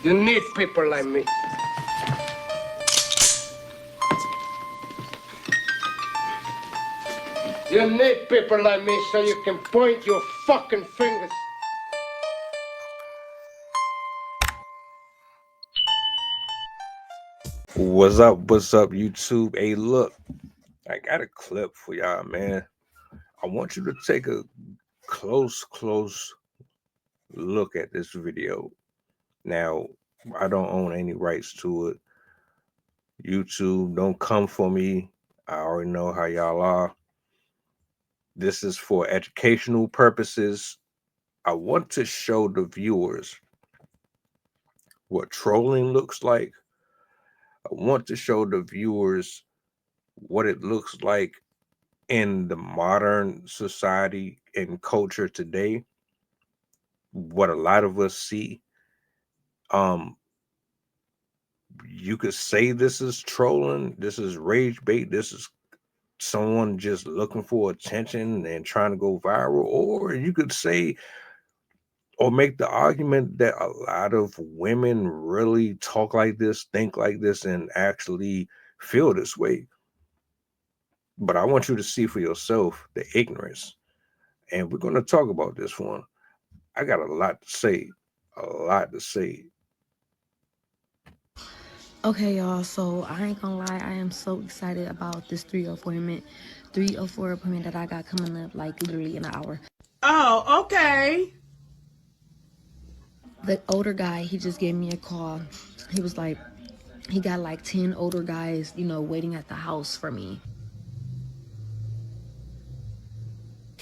You need people like me. You need people like me so you can point your fucking fingers. What's up, YouTube? Hey, look, I got a clip for y'all, man. I want you to take a close look at this video. Now, I don't own any rights to it. YouTube, don't come for me. I already know how y'all are. This is for educational purposes. I want to show the viewers what trolling looks like. I want to show the viewers what it looks like in the modern society and culture today, what a lot of us see. You could say this is trolling, this is rage bait, this is someone just looking for attention and trying to go viral, or you could say or make the argument that a lot of women really talk like this, think like this, and actually feel this way. But I want you to see for yourself the ignorance. And we're going to talk about this one. I got a lot to say. A lot to say. Okay, y'all, so I ain't gonna lie, I am so excited about this 304 appointment that I got coming up, like, literally in an hour. Oh, okay. The older guy, he just gave me a call. He was like, he got like 10 older guys, waiting at the house for me.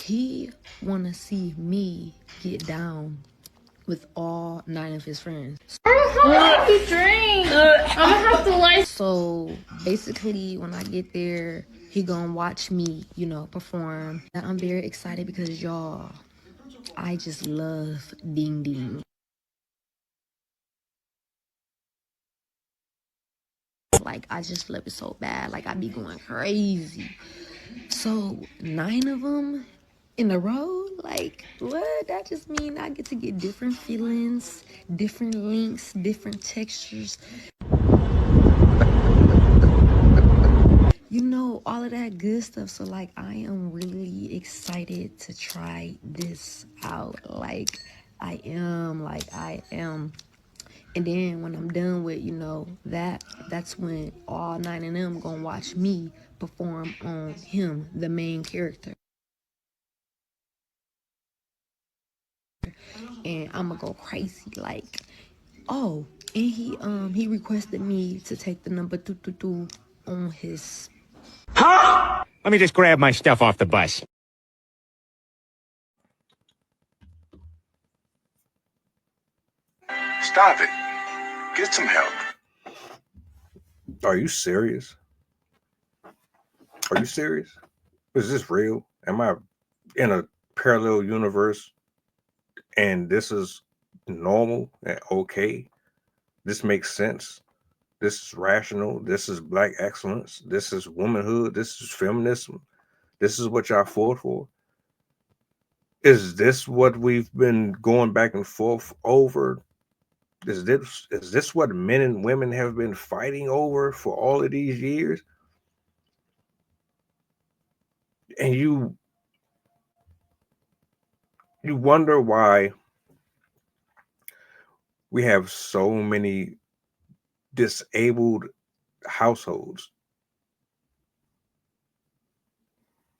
He wanna see me get down with all 9 of his friends. I'm gonna have to drink. I'm gonna have to like. So basically, when I get there, he gonna watch me, perform. I'm very excited because y'all, I just love ding ding. Like, I just love it so bad. Like, I be going crazy. So 9 of them in a row, like, what? That just mean I get to get different feelings, different links, different textures. All of that good stuff. So, like, I am really excited to try this out. Like, I am. And then when I'm done with, that's when all 9 of them gonna watch me perform on him, the main character. And I'm gonna go crazy. Like, oh, and he requested me to take the number 222 on his. Huh? Let me just grab my stuff off the bus. Stop it. Get some help. Are you serious? Are you serious? Is this real? Am I in a parallel universe and this is normal and okay? This makes sense. This is rational. This is black excellence. This is womanhood. This is feminism. This is what y'all fought for. Is this what we've been going back and forth over? Is this what men and women have been fighting over for all of these years? And you wonder why we have so many disabled households.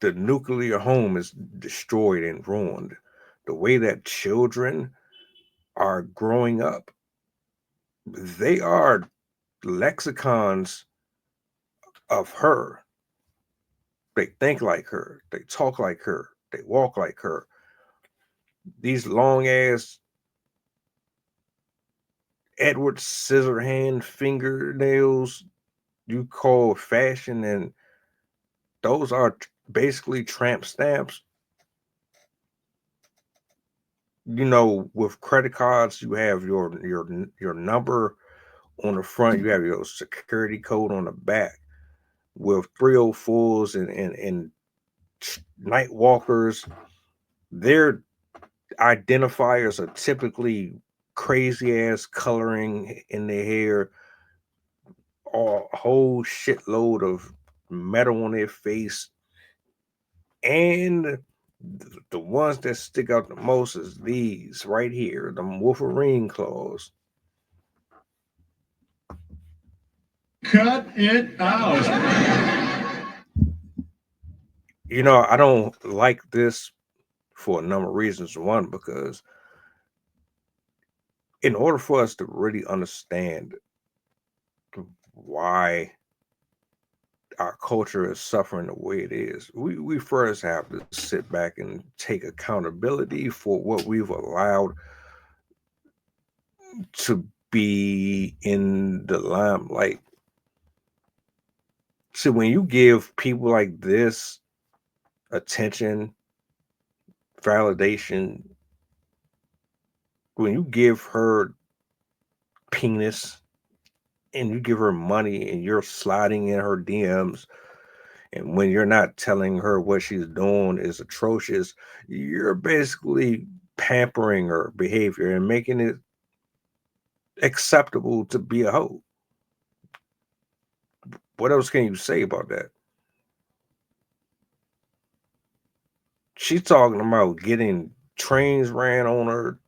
The nuclear home is destroyed and ruined. The way that children are growing up, they are lexicons of her. They think like her. They talk like her. They walk like her. These long ass Edward Scissorhand fingernails you call fashion, and those are basically tramp stamps. With credit cards, you have your number on the front, you have your security code on the back. With 304s and night walkers, their identifiers are typically crazy ass coloring in their hair, or a whole shitload of metal on their face, and the ones that stick out the most is these right here, the Wolverine claws. Cut it out. You know, I don't like this for a number of reasons. One, because in order for us to really understand why our culture is suffering the way it is, we first have to sit back and take accountability for what we've allowed to be in the limelight. So when you give people like this attention, validation, when you give her penis and you give her money and you're sliding in her DMs, and when you're not telling her what she's doing is atrocious, you're basically pampering her behavior and making it acceptable to be a hoe. What else can you say about that? She's talking about getting trains ran on her,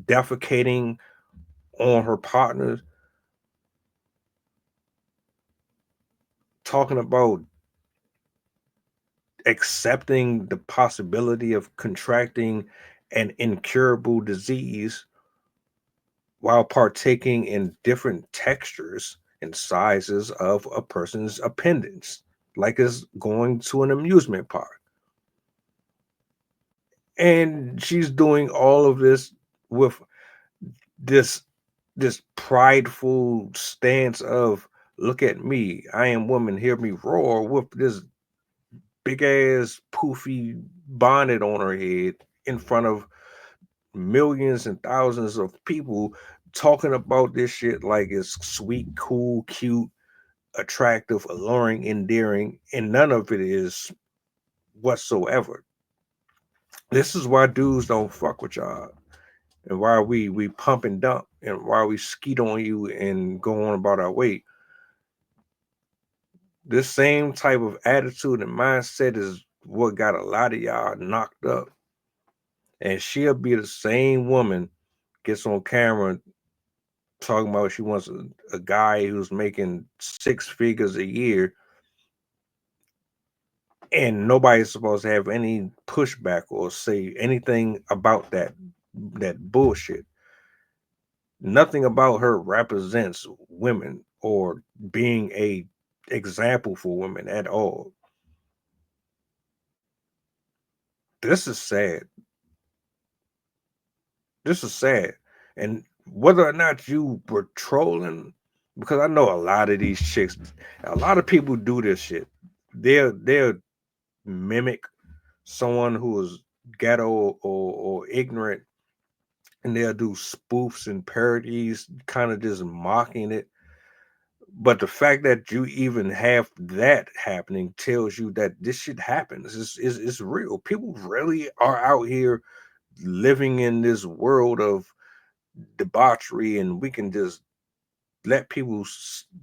defecating on her partners, talking about accepting the possibility of contracting an incurable disease while partaking in different textures and sizes of a person's appendage, like it's going to an amusement park. And she's doing all of this with this prideful stance of, look at me, I am woman, hear me roar, with this big ass poofy bonnet on her head in front of millions and thousands of people, talking about this shit like it's sweet, cool, cute, attractive, alluring, endearing, and none of it is whatsoever. This is why dudes don't fuck with y'all, and why we pump and dump, and why we skeet on you and go on about our way. This same type of attitude and mindset is what got a lot of y'all knocked up. And she'll be the same woman gets on camera talking about she wants a guy who's making 6 figures a year, and nobody's supposed to have any pushback or say anything about that bullshit. Nothing about her represents women or being a example for women at all. This is sad. This is sad. And whether or not you were trolling, because I know a lot of these chicks, a lot of people do this shit. They'll mimic someone who is ghetto or ignorant, and they'll do spoofs and parodies, kind of just mocking it. But the fact that you even have that happening tells you that this shit happens. It's real. People really are out here living in this world of debauchery, and we can just let people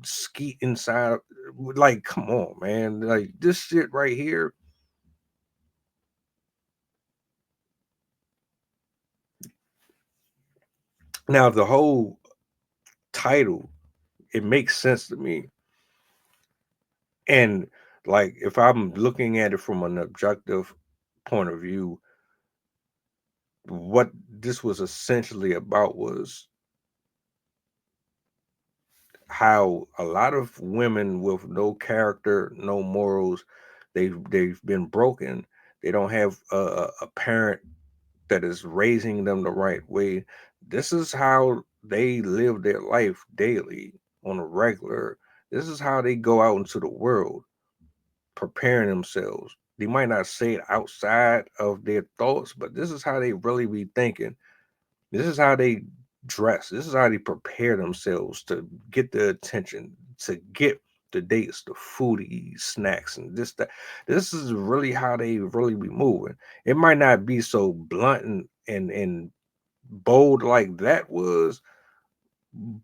skeet inside. Like, come on, man. Like, this shit right here. Now, the whole title, it makes sense to me. And like, if I'm looking at it from an objective point of view, what this was essentially about was how a lot of women with no character, no morals, they've been broken. They don't have a parent that is raising them the right way. This is how they live their life daily on a regular. This is how they go out into the world, preparing themselves. They might not say it outside of their thoughts, but this is how they really be thinking. This is how they dress. This is how they prepare themselves to get the attention, to get the dates, the foodie snacks, and this, that. This is really how they really be moving. It might not be so blunt and bold like that was,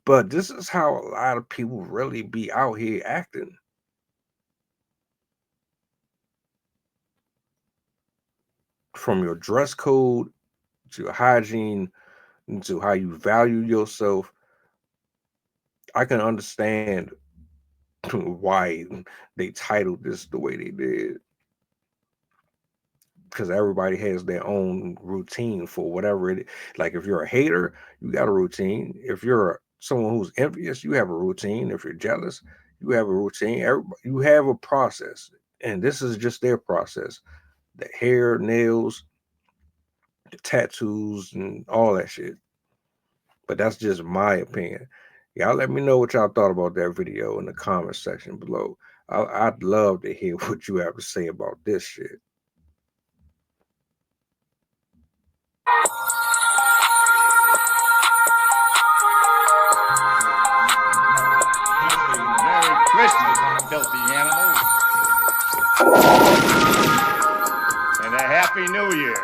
but this is how a lot of people really be out here acting. From your dress code to your hygiene to how you value yourself, I can understand why they titled this the way they did. Because everybody has their own routine for whatever it is. Like if you're a hater, you got a routine. If you're someone who's envious, you have a routine. If you're jealous, you have a routine. You have a process. And this is just their process. The hair, nails, the tattoos, and all that shit. But that's just my opinion. Y'all let me know what y'all thought about that video in the comment section below. I'd love to hear what you have to say about this shit. Merry Christmas, filthy animals. And a Happy New Year.